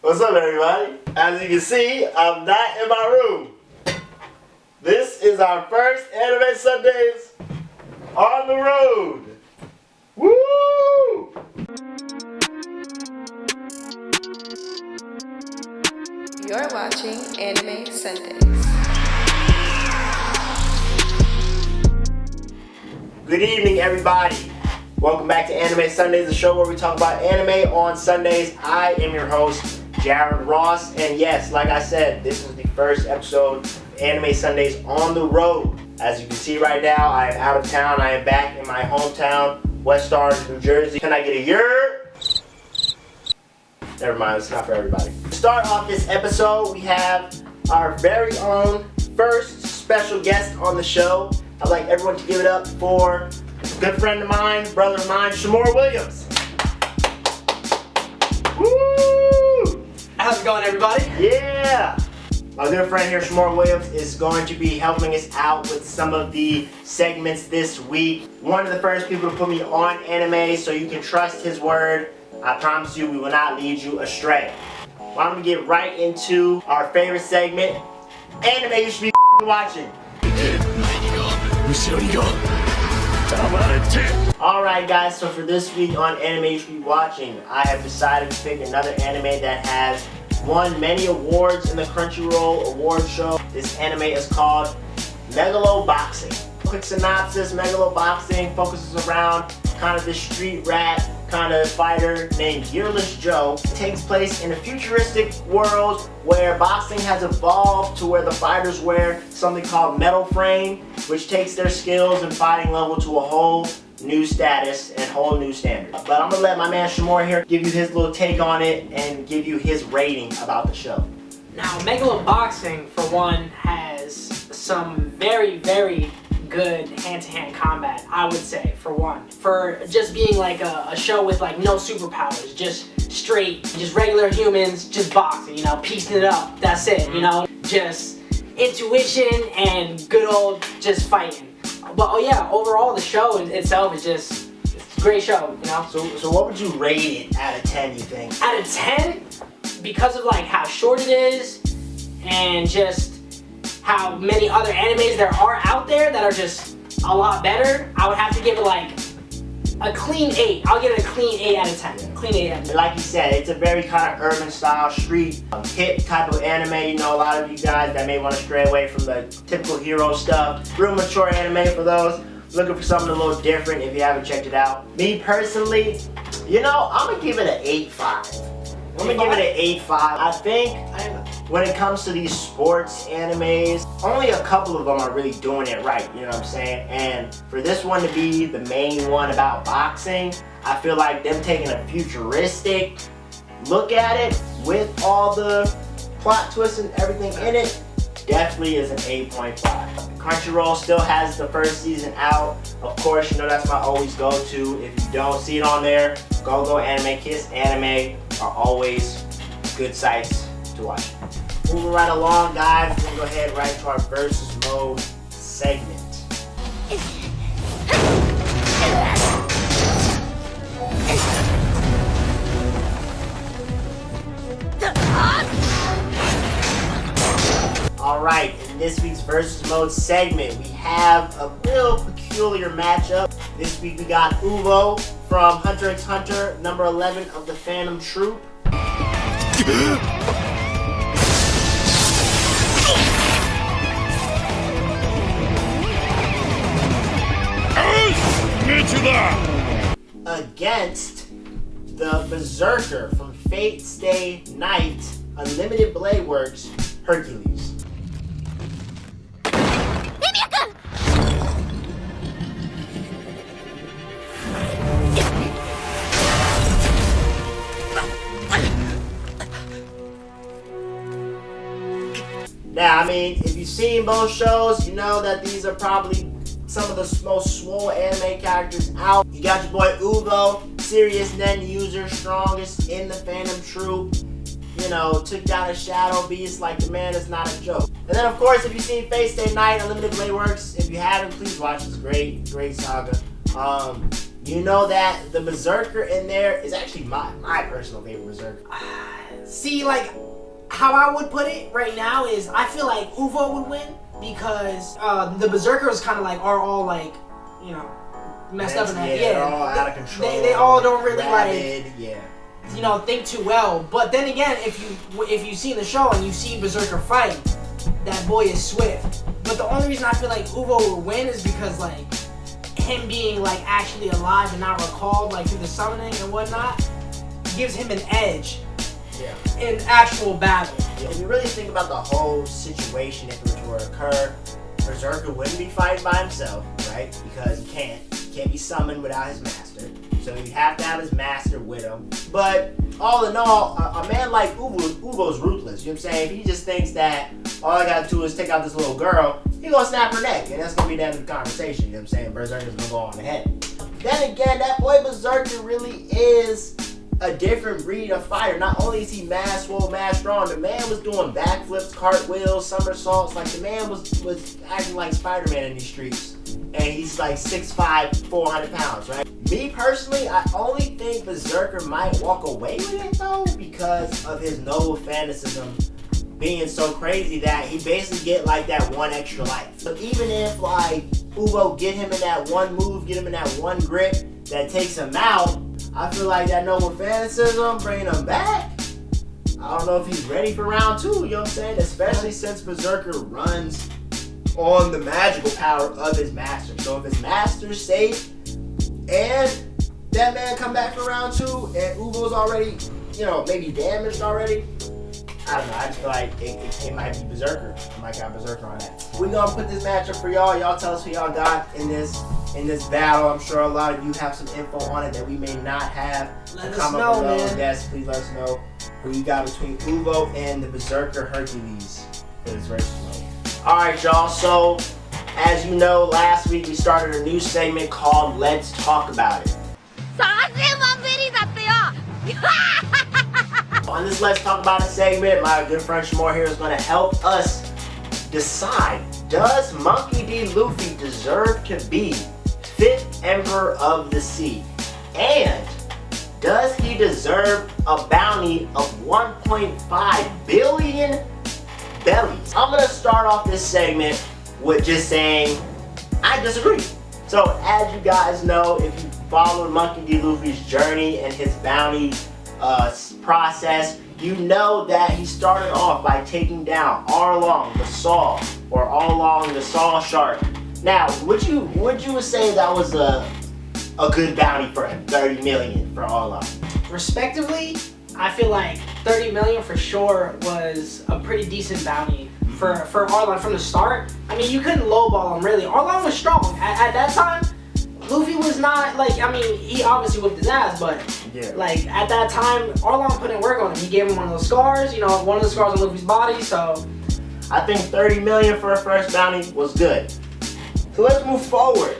What's up, everybody? As you can see, I'm not in my room. This is our first Anime Sundays on the road. Woo! You're watching Anime Sundays. Good evening, everybody. Welcome back to Anime Sundays, the show where we talk about anime on Sundays. I am your host, Jared Ross, and yes, like I said, this is the first episode of Anime Sundays on the road. As you can see right now, I am out of town. I am back in my hometown, West Orange, New Jersey. Can I get a year? Never mind, it's not for everybody. To start off this episode, we have our very own first special guest on the show. I'd like everyone to give it up for a good friend of mine, brother of mine, Shamorr Williams. Woo! How's it going, everybody? Yeah! My good friend here, Shamorr Williams, is going to be helping us out with some of the segments this week. One of the first people to put me on anime, so you can trust his word. I promise you, we will not lead you astray. Why don't we get right into our favorite segment, anime you should be watching. Alright guys, so for this week on Anime You Should Be Watching, I have decided to pick another anime that has won many awards in the Crunchyroll award show. This anime is called Megalo Boxing. Quick synopsis, Megalo Boxing focuses around kind of this street rat kind of fighter named Gearless Joe. It takes place in a futuristic world where boxing has evolved to where the fighters wear something called metal frame, which takes their skills and fighting level to a whole new status and whole new standard. But I'm gonna let my man Shamorr here give you his little take on it and give you his rating about the show. Now, Megalo Boxing, for one, has some very, very good hand-to-hand combat, I would say, for one. For just being like a show with like no superpowers, just straight, just regular humans, just boxing, you know, piecing it up, that's it, you know, just intuition and good old just fighting. But oh yeah, overall the show itself is just, it's a great show, you know. So what would you rate it out of 10, you think? Out of 10, because of like how short it is and just how many other animes there are out there that are just a lot better, I would have to give it like a clean 8. I'll give it a clean 8 out of 10. Yeah. Clean 8 out of 10. Like you said, it's a very kind of urban style, street, hip type of anime. You know, a lot of you guys that may want to stray away from the typical hero stuff. Real mature anime for those looking for something a little different if you haven't checked it out. Me personally, you know, I'm going to give it an 8.5. I'm going to give it an 8.5. I think when it comes to these sports animes, only a couple of them are really doing it right, you know what I'm saying? And for this one to be the main one about boxing, I feel like them taking a futuristic look at it with all the plot twists and everything in it, definitely is an 8.5. Crunchyroll still has the first season out. Of course, you know that's my always go-to. If you don't see it on there, go Anime Kiss. Anime are always good sites to watch. Moving right along, guys, we're gonna go ahead right to our versus mode segment. Alright, in this week's versus mode segment, we have a real peculiar matchup. This week we got Uvo from Hunter x Hunter, number 11 of the Phantom Troop. Against the Beserker from Fate Stay Night, Unlimited Blade Works, Hercules. Now, I mean, if you've seen both shows, you know that these are probably some of the most swole anime characters out. You got your boy Uvo, serious Nen user, strongest in the Phantom Troop. You know, took down a Shadow Beast like the man is not a joke. And then, of course, if you've seen Fate Stay Night, Unlimited Blade Works, if you haven't, please watch. It's great saga. You know that the Beserker in there is actually my personal favorite Beserker. See, like, how I would put it right now is I feel like Uvo would win because the Berserkers kind of like are all like, you know, messed up in that. Yeah, they're all out of control. They all don't really rabid, like, yeah. you know, think too well. But then again, if you see the show and you see Berserker fight, that boy is swift. But the only reason I feel like Uvo will win is because like him being like actually alive and not recalled like through the summoning and whatnot gives him an edge. Yeah. In actual battle. Yeah. If you really think about the whole situation, if it were to occur, Berserker wouldn't be fighting by himself, right? Because he can't be summoned without his master. So he'd have to have his master with him. But all in all, a man like Uvo's ruthless. You know what I'm saying? If he just thinks that all I gotta do is take out this little girl, he gonna snap her neck, and that's gonna be the end of the conversation. You know what I'm saying? Berserker's gonna go on ahead. Then again, that boy Beserker really is a different breed of fighter. Not only is he mad swole, mad strong, the man was doing backflips, cartwheels, somersaults. Like the man was acting like Spider-Man in these streets. And he's like 6'5", 400 pounds, right? Me personally, I only think Beserker might walk away with it though because of his noble fanaticism being so crazy that he basically get like that one extra life. So even if like Uvo get him in that one move, get him in that one grip that takes him out, I feel like that noble fanaticism bringing him back. I don't know if he's ready for round 2, you know what I'm saying? Especially since Beserker runs on the magical power of his master. So if his master's safe and that man come back for round 2 and Uvo's already, you know, maybe damaged already, I don't know. I just feel like it might be Beserker. I might got Beserker on that. We're gonna put this matchup for y'all. Y'all tell us who y'all got in this battle. I'm sure a lot of you have some info on it that we may not have. Let us know, man. Yes, please let us know who you got between Uvo and the Beserker Hercules for this versus. All right, y'all. So as you know, last week we started a new segment called Let's Talk About It. On this Let's Talk About It segment, my good friend Shamorr here is going to help us decide, does Monkey D. Luffy deserve to be 5th Emperor of the Sea? And does he deserve a bounty of 1.5 billion bellies? I'm going to start off this segment with just saying, I disagree. So as you guys know, if you followed Monkey D. Luffy's journey and his bounty process, you know that he started off by taking down Arlong the Saw, or Arlong the Saw Shark. Now, would you say that was a good bounty for him? 30 million for Arlong. Respectively, I feel like 30 million for sure was a pretty decent bounty for Arlong from the start. I mean, you couldn't lowball him really. Arlong was strong at that time. Luffy was not like, I mean, he obviously whipped his ass, but yeah, like at that time, Arlong put in work on him. He gave him one of those scars, you know, one of the scars on Luffy's body. So I think 30 million for a first bounty was good. So let's move forward.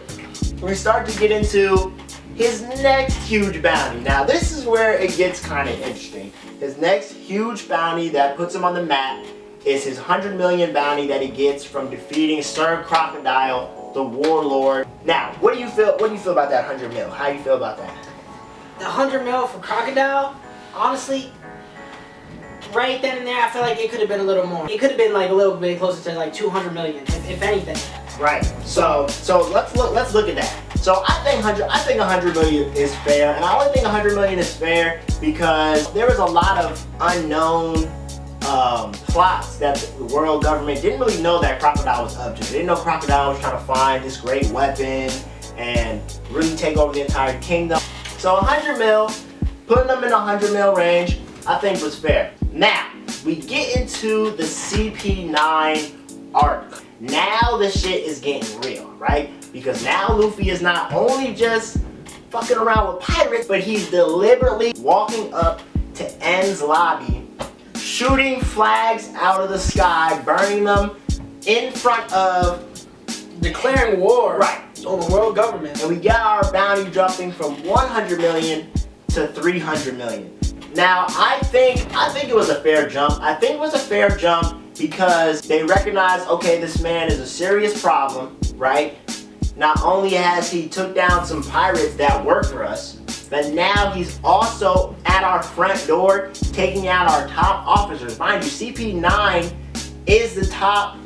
We start to get into his next huge bounty. Now this is where it gets kind of interesting. His next huge bounty that puts him on the map is his 100 million bounty that he gets from defeating Sir Crocodile, the warlord. Now, what do you feel about that 100 mil? How do you feel about that? The 100 mil for Crocodile, honestly, right then and there, I feel like it could have been a little more. It could have been like a little bit closer to like 200 million, if anything. Right. So let's look at that. So I think 100 million is fair, and I only think 100 million is fair because there was a lot of unknown plots that the world government didn't really know that Crocodile was up to. They didn't know Crocodile was trying to find this great weapon and really take over the entire kingdom. So 100 mil, putting them in the 100 mil range, I think was fair. Now, we get into the CP9 arc. Now the shit is getting real, right? Because now Luffy is not only just fucking around with pirates, but he's deliberately walking up to En's lobby, shooting flags out of the sky, burning them in front of, declaring war, right, on the world government. And we got our bounty dropping from 100 million to 300 million. Now, I think it was a fair jump. I think it was a fair jump because they recognize, okay, this man is a serious problem, right? Not only has he took down some pirates that work for us, but now he's also at our front door taking out our top officers. Mind you, CP9 is the top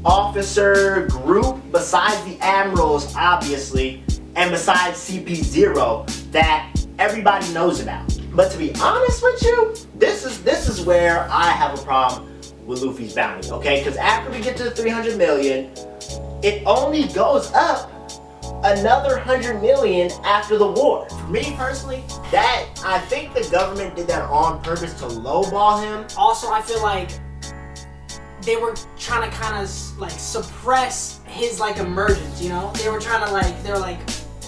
officer group besides the admirals, obviously, and besides CP0 that everybody knows about. But to be honest with you, this is where I have a problem with Luffy's bounty, okay? Because after we get to the 300 million, it only goes up another 100 million after the war. For me personally, I think the government did that on purpose to lowball him. Also, I feel like they were trying to kind of like suppress his like emergence, you know? They were trying to they're like,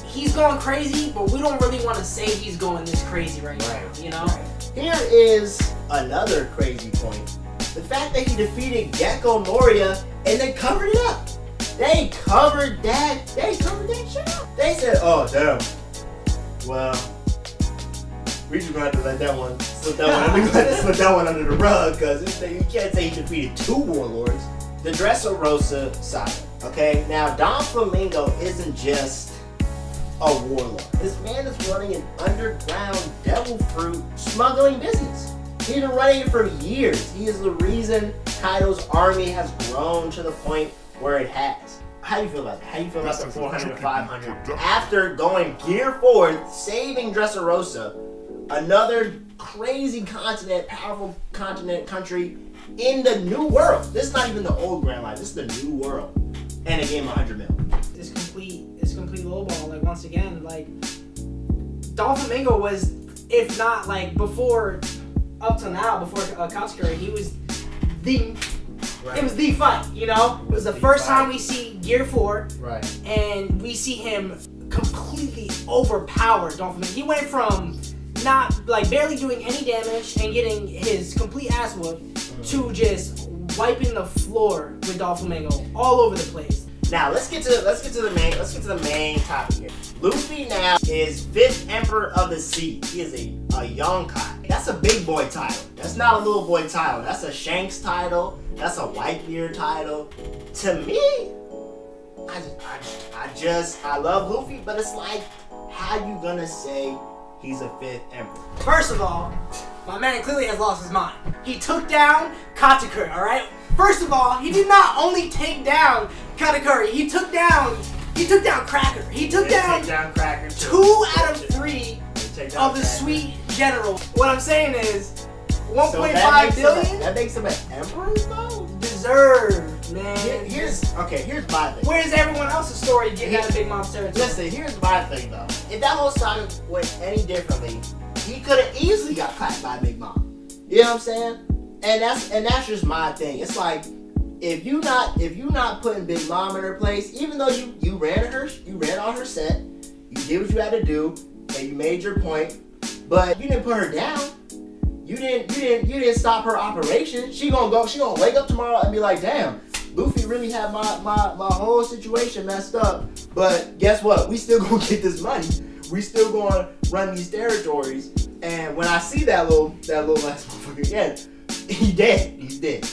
he's going crazy, but we don't really want to say he's going this crazy right now, you know? Here is another crazy point. The fact that he defeated Gecko Moria and they covered it up. They covered that shit up. They said, oh damn. Well, we just gonna have to let that one slip that one under the rug, because you can't say he defeated 2 warlords. The Dressrosa saga. Okay, now Don Flamingo isn't just a warlord. This man is running an underground devil fruit smuggling business. He's been running it for years. He is the reason Kaido's army has grown to the point where it has. How do you feel about that? How do you feel about the 400 to 500? After going gear forward, saving Dressrosa, another crazy continent, powerful continent, country in the new world. This is not even the old Grand Line. This is the new world. And it gave him 100 mil. It's complete lowball. Like, once again, like, Don Flamingo was, if not like before, up till now, before Katsukuri, he was the. Right. It was the fight, you know? It was the first time we see Gear 4. Right. And we see him completely overpower Don Flamingo. He went from not, like, barely doing any damage and getting his complete ass whooped to just wiping the floor with Don Flamingo all over the place. Now let's get to the main topic here. Luffy now is 5th Emperor of the Sea. He is a young Kai. That's a big boy title. That's not a little boy title. That's a Shanks title. That's a Whitebeard title. To me, I love Luffy, but it's like, how you gonna say he's a 5th Emperor? First of all, my man clearly has lost his mind. He took down Katakuri, alright? First of all, he did not only take down Katakuri, he took down Cracker. He took down Cracker 2 out of 3 of the sweet general. What I'm saying is, 1.5 billion? That makes him an emperor though? Deserve, man. Here's my thing. Where's everyone else's story getting out of Big Mom's territory? Listen, here's my thing though. If that whole saga went any differently, he could have easily got clapped by Big Mom. You know what I'm saying? And that's just my thing. It's like, if you not putting Big Mom in her place, even though you ran on her set, you did what you had to do, and you made your point, but you didn't put her down. You didn't stop her operation. She gonna wake up tomorrow and be like, damn, Luffy really had my whole situation messed up. But guess what? We still gonna get this money. We still gonna run these territories. And when I see that little ass motherfucker again, he's dead.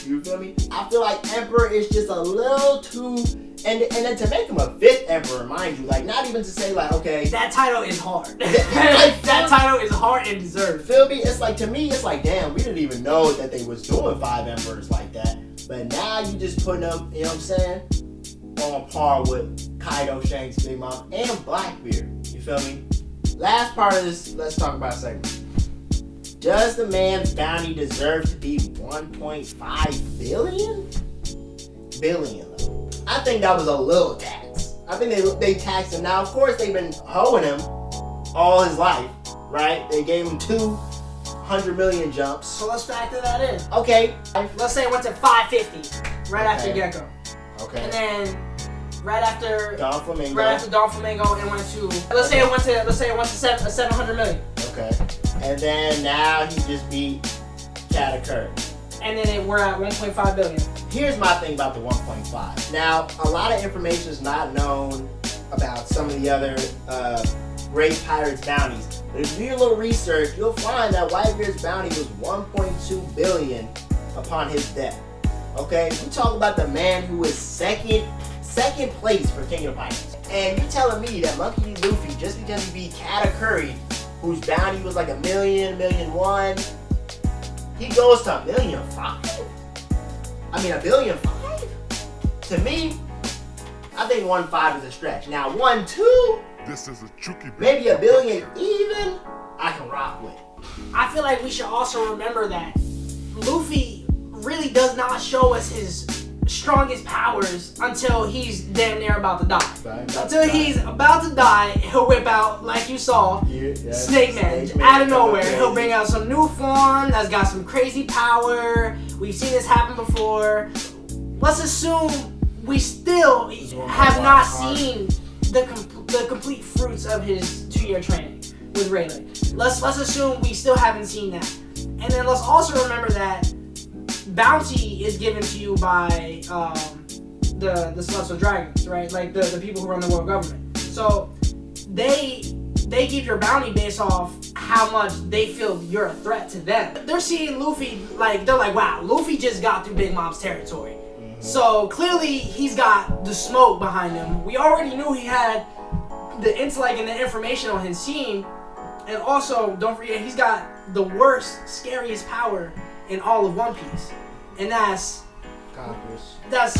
You feel me? I feel like Emperor is just a little too. And then to make him a 5th Emperor, mind you, like, not even to say, like, okay, that title is hard. that title is hard and deserved. Feel me? It's like, to me, it's like, damn, we didn't even know that they was doing 5 Emperors like that. But now you just putting them, you know what I'm saying, on par with Kaido, Shanks, Big Mom, and Blackbeard. You feel me? Last part of this, let's talk about a segment. Does the man's bounty deserve to be 1.5 billion? Billion, though. I think that was a little tax. I think they taxed him. Now, of course, they've been hoeing him all his life, right? They gave him 200 million jumps. So let's factor that in. Okay. Let's say it went to 550 right after Gecko. Okay. And then right after Don Flamingo. Right after Don Flamingo, it went to let's say it went to 700 million. Okay. And then now he just beat Katakuri. And then we're at 1.5 billion. Here's my thing about the 1.5. Now, a lot of information is not known about some of the other great pirates' bounties. But if you do a little research, you'll find that Whitebeard's bounty was 1.2 billion upon his death. Okay? We talk about the man who is second second place for King of Pirates. And you telling me that Monkey D. Luffy, just because he beat Katakuri, whose bounty was like $1 million, $1,000,001, he goes to $1,500,000? I mean, $1,500,000? To me, I think 1.5 is a stretch. Now 1.2, This is a tricky maybe $1 billion even, I can rock with. I feel like we should also remember that Luffy really does not show us his strongest powers until he's damn near about to die. Until he's about to die, he'll whip out, like you saw, Snake Man out of nowhere. He'll bring out some new form that's got some crazy power. We've seen this happen before. Let's assume we still have not seen the complete fruits of his 2-year training with Rayleigh. Let's assume we still haven't seen that. And then let's also remember that bounty is given to you by the Celestial Dragons, right? Like the people who run the world government. So they give your bounty based off how much they feel you're a threat to them. They're seeing Luffy, they're like, wow, Luffy just got through Big Mom's territory. Mm-hmm. So clearly he's got the smoke behind him. We already knew he had the intellect and the information on his team. And also, don't forget, he's got the worst, scariest power in all of One Piece. And that's Congress. That's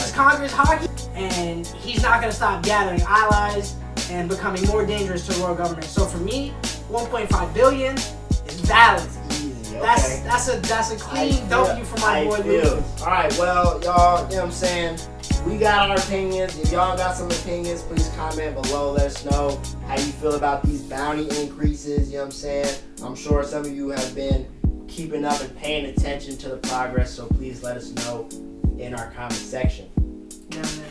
his Congress hockey. And he's not going to stop gathering allies and becoming more dangerous to the world government. So for me, 1.5 billion is valid. Easy, okay. That's a clean W for my boy Luffy. Alright, well, y'all, you know what I'm saying? We got our opinions. If y'all got some opinions, please comment below. Let us know how you feel about these bounty increases. You know what I'm saying? I'm sure some of you have been keeping up and paying attention to the progress, so please let us know in our comment section. Yeah, man.